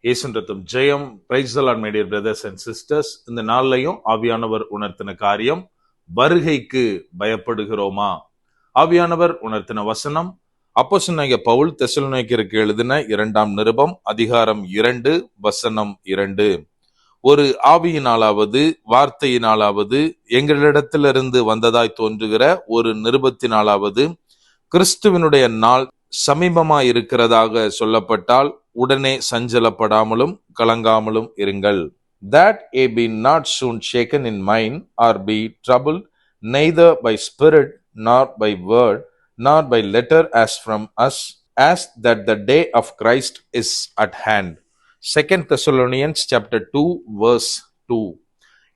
இயேசுவின் ரத்தம் ஜெயம். Praise the Lord my dear brothers and sisters. இந்த நாள்லையும் ஆவியானவர் உணர்த்தின காரியம், வருகைக்கு பயப்படுகிறோமா? ஆவியானவர் உணர்த்தின வசனம் அப்போஸ்தலனாகிய பவுல் தெசலோனிக்கேயருக்கு எழுதின 2ஆம் நிருபம் அதிகாரம் 2 வசனம் 2. ஒரு ஆவியினாலாவது வார்த்தையினாலாவது எங்களிடத்திலிருந்து வந்ததாய் தோன்றுகிற ஒரு நிருபத்தினாலாவது கிறிஸ்துவினுடைய நாள் சமீபமாய் இருக்கிறதாக சொல்லப்பட்டால் உடனே சஞ்சலப்படாமலும் கலங்காமலும் இருங்கள். That ye be not soon shaken in mind, or be troubled, neither by spirit, nor by word, nor by letter as from us, as that the day of Christ is at hand. 2 Thessalonians chapter 2 verse 2.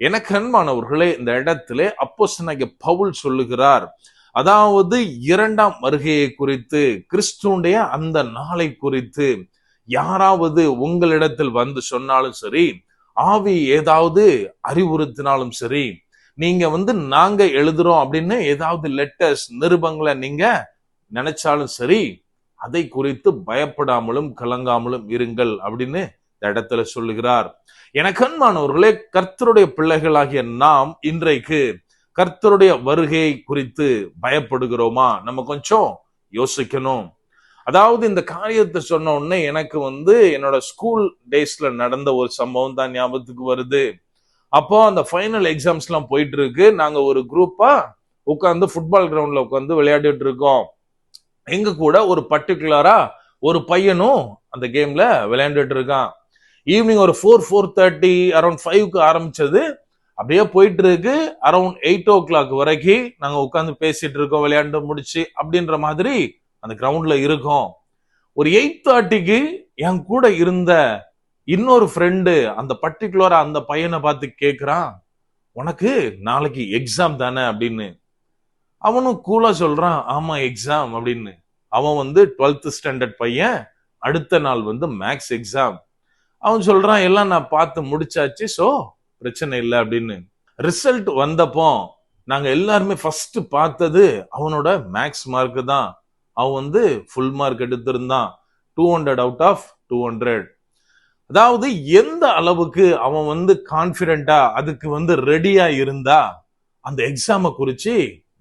எனக்கு அன்பானவர்களே, இந்த இடத்திலே அப்போஸ்தலனாகிய பவுல் சொல்லுகிறார், அதாவது 2ஆம் வருகையை குறித்து, கிறிஸ்துவுடைய அந்த நாளை குறித்து யாராவது உங்களிடத்தில் வந்து சொன்னாலும் சரி, ஆவி ஏதாவது அறிவுறுத்தினாலும் சரி, நீங்க நாங்க எழுதுறோம் அப்படின்னு ஏதாவது லெட்டர்ஸ் நிருபங்களை நீங்க நினைச்சாலும் சரி, அதை குறித்து பயப்படாமலும் கலங்காமலும் இருங்கள் அப்படின்னு இந்த இடத்துல சொல்லுகிறார். எனக்கு அன்பானவர்களே, கர்த்தருடைய பிள்ளைகளாகிய நாம் இன்றைக்கு கர்த்தருடைய வருகையை குறித்து பயப்படுகிறோமா? நம்ம கொஞ்சம் யோசிக்கணும். அதாவது இந்த காரியத்தை சொன்ன உடனே எனக்கு என்னோட ஸ்கூல் டேஸ்ல நடந்த ஒரு சம்பவம் தான் ஞாபகத்துக்கு வருது. அப்போ அந்த ஃபைனல் எக்ஸாம்ஸ் எல்லாம் போயிட்டு இருக்கு. நாங்க ஒரு குரூப்பா உட்காந்து ஃபுட்பால் கிரவுண்ட்ல உட்காந்து விளையாடிட்டு இருக்கோம். எங்க கூட ஒரு பர்டிகுலரா ஒரு பையனும் அந்த கேம்ல விளையாண்டுட்டு இருக்கான். ஈவினிங் ஒரு 4:30 அரௌண்ட் 5க்கு ஆரம்பிச்சது. அப்படியே போயிட்டு இருக்கு. அரௌண்ட் 8 o'clock வரைக்கும் நாங்க உட்காந்து பேசிட்டு இருக்கோம், விளையாண்டு முடிச்சு அப்படின்ற மாதிரி அந்த கிரவுண்ட்ல இருக்கோம். ஒரு 8:30க்கு என் கூட இருந்த இன்னொரு ஃப்ரெண்டு அந்த பர்டிகுலரா அந்த பையனை பார்த்து கேக்குறான், உனக்கு நாளைக்கு எக்ஸாம் தானே அப்படின்னு. அவனும் கூலா சொல்றான், ஆமா எக்ஸாம் அப்படின்னு. அவன் 12th ஸ்டாண்டர்ட் பையன். அடுத்த நாள் மேக்ஸ் எக்ஸாம். அவன் சொல்றான், எல்லாம் நான் பார்த்து முடிச்சாச்சு, சோ பிரச்சனை இல்லை அப்படின்னு. ரிசல்ட் வந்தப்போ நாங்க எல்லாருமே ஃபர்ஸ்ட் பார்த்தது அவனோட மேக்ஸ் மார்க் தான். அவன் ஃபுல் மார்க் எடுத்திருந்தான், 200 out of 200. அதாவது எந்த அளவுக்கு அவன் கான்பிடென்டா அதுக்கு ரெடியா இருந்தா அந்த எக்ஸாம குறிச்சு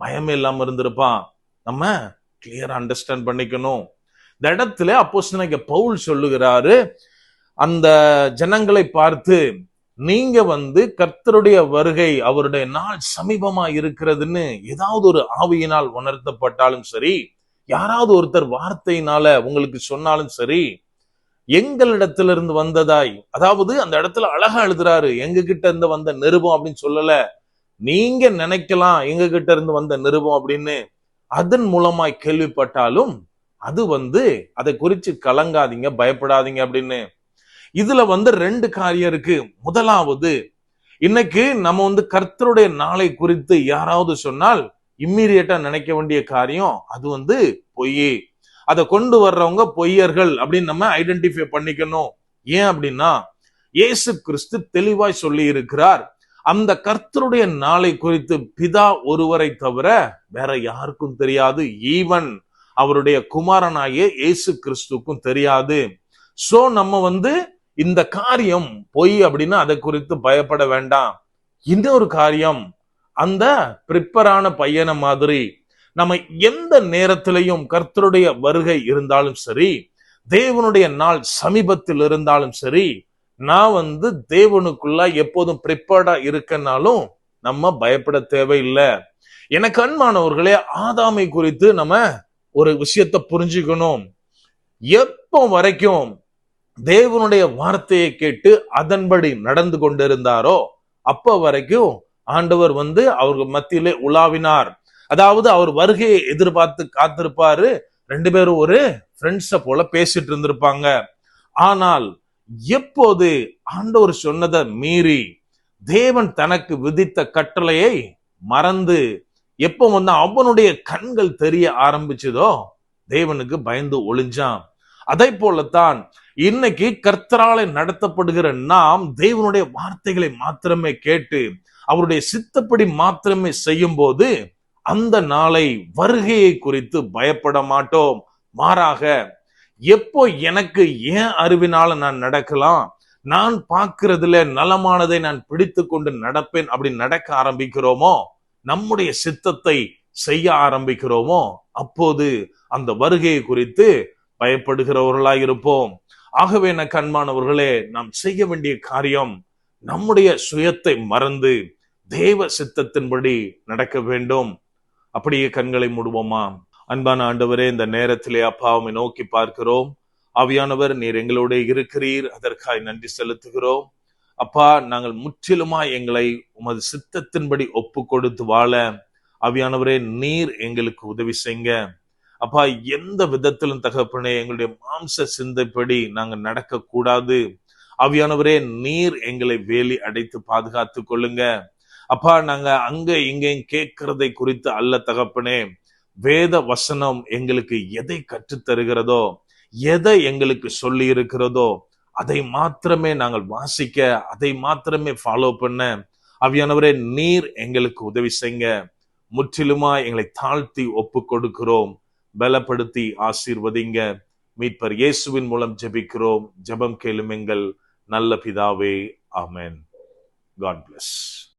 பயமே இல்லாம இருந்திருப்பான். நம்ம கிளியரா அண்டர்ஸ்டாண்ட் பண்ணிக்கணும். இந்த இடத்துல அப்போஸ்தலனாகிய பவுல் சொல்லுகிறாரு, அந்த ஜனங்களை பார்த்து, நீங்க கர்த்தருடைய வருகை, அவருடைய நாள் சமீபமா இருக்கிறதுன்னு ஏதாவது ஒரு ஆவியினால் உணர்த்தப்பட்டாலும் சரி, யாராவது ஒருத்தர் வார்த்தையினால உங்களுக்கு சொன்னாலும் சரி, எங்களிடத்திலிருந்து வந்ததாய், அதாவது அந்த இடத்துல அழகா எழுதுறாரு, எங்க கிட்ட இருந்து வந்த நிருபம் அப்படின்னு சொல்லல. நீங்க நினைக்கலாம் எங்க கிட்ட இருந்து வந்த நிருபம் அப்படின்னு. அதன் மூலமாய் கேள்விப்பட்டாலும் அது அதை குறிச்சு கலங்காதீங்க, பயப்படாதீங்க அப்படின்னு. இதுல 2 காரியம் இருக்கு. முதலாவது, இன்னைக்கு நம்ம கர்த்தருடைய நாளை குறித்து யாராவது சொன்னால் இம்மீடியட்டா நினைக்க வேண்டிய காரியம் அது பொய். அதை கொண்டு வர்றவங்க பொய்யர்கள் அப்படின்னு நம்ம ஐடென்டிஃபை பண்ணிக்கணும். ஏன் அப்படின்னா, இயேசு கிறிஸ்து தெளிவாய் சொல்லி இருக்கிறார், அந்த கர்த்தருடைய நாளை குறித்து பிதா ஒருவரை தவிர வேற யாருக்கும் தெரியாது. ஈவன் அவருடைய குமாரனாகிய இயேசு கிறிஸ்துக்கும் தெரியாது. சோ நம்ம இந்த காரியம் பொய் அப்படின்னு அதை குறித்து பயப்பட வேண்டாம். இன்னொரு காரியம், அந்த பிரிப்பரான பையனை மாதிரி நம்ம எந்த நேரத்திலையும் கர்த்தருடைய வருகை இருந்தாலும் சரி, தேவனுடைய நாள் சமீபத்தில் இருந்தாலும் சரி, நான் தேவனுக்குள்ள எப்போதும் ப்ரிப்பேர்டா இருக்கனாலும் நம்ம பயப்பட தேவையில்லை. எனக்கு அன்பானவர்களே, ஆதாமை குறித்து நம்ம ஒரு விஷயத்தை புரிஞ்சுக்கணும். எப்போ வரைக்கும் தேவனுடைய வார்த்தையை கேட்டு அதன்படி நடந்து கொண்டிருந்தாரோ அப்ப வரைக்கும் ஆண்டவர் அவர்கள் மத்தியிலே உலாவினார். அதாவது அவர் வருகையை எதிர்பார்த்து காத்திருப்பாரு. 2 பேரும் ஒரு ஃப்ரெண்ட்ஸ போல பேசிட்டு இருந்திருப்பாங்க. ஆனால் எப்போது ஆண்டவர் சொன்னதை மீறி தேவன் தனக்கு விதித்த கட்டளையை மறந்து எப்போ அவனுடைய கண்கள் தெரிய ஆரம்பிச்சதோ தேவனுக்கு பயந்து ஒளிஞ்சான். அதை போலத்தான் இன்னைக்கு கர்த்தராலே நடத்தப்படுகிற நாம் தேவனுடைய வார்த்தைகளை மாத்திரமே கேட்டு அவருடைய சித்தப்படி மாத்திரமே செய்யும் போது அந்த நாளை வருகையை குறித்து பயப்பட மாட்டோம். மாறாக எப்போ எனக்கு ஏன் அறிவினால நான் நடக்கலாம், நான் பார்க்கிறதுல நலமானதை நான் பிடித்து கொண்டு நடப்பேன் அப்படி நடக்க ஆரம்பிக்கிறோமோ, நம்முடைய சித்தத்தை செய்ய ஆரம்பிக்கிறோமோ, அப்போது அந்த வருகையை குறித்து பயப்படுகிறவர்களாய் இருப்போம். ஆகவே கண்மானவர்களே, நாம் செய்ய வேண்டிய காரியம் நம்முடைய சுயத்தை மறந்து தேவ சித்தத்தின்படி நடக்க வேண்டும். அப்படியே கண்களை மூடுவோமா? அன்பான ஆண்டவரே, இந்த நேரத்திலே அப்பாவை நோக்கி பார்க்கிறோம். ஆவியானவர், நீர் எங்களோட இருக்கிறீர், அதற்காய் நன்றி செலுத்துகிறோம். அப்பா, நாங்கள் முற்றிலுமாய் எங்களை உமது சித்தத்தின்படி ஒப்பு கொடுத்து வாழ ஆவியானவரே நீர் எங்களுக்கு உதவி செய்யுங்க. அப்பா, எந்த விதத்திலும் தகப்பனே எங்களுடைய மாம்ச சிந்தைப்படி நாங்கள் நடக்க கூடாது. ஆவியானவரே நீர் எங்களை வேலி அடைத்து பாதுகாத்து கொள்ளுங்க. அப்பா, நாங்க அங்க இங்கேயும் கேட்கிறதை குறித்து அல்ல தகப்பனே, வேத வசனம் எங்களுக்கு எதை கற்றுத் தருகிறதோ, எதை எங்களுக்கு சொல்லி இருக்கிறதோ அதை மாத்திரமே நாங்கள் வாசிக்க, அதை மாத்திரமே ஃபாலோ பண்ண ஆவியானவரே நீர் எங்களுக்கு உதவி செய்யுங்க. முற்றிலுமா எங்களை தாழ்த்தி ஒப்பு கொடுக்கிறோம். பலப்படுத்தி ஆசீர்வதிங்க. மீட்பர் இயேசுவின் மூலம் ஜெபிக்கிறோம். ஜெபம் கேளும் எங்கள் நல்ல பிதாவே. ஆமென். God bless.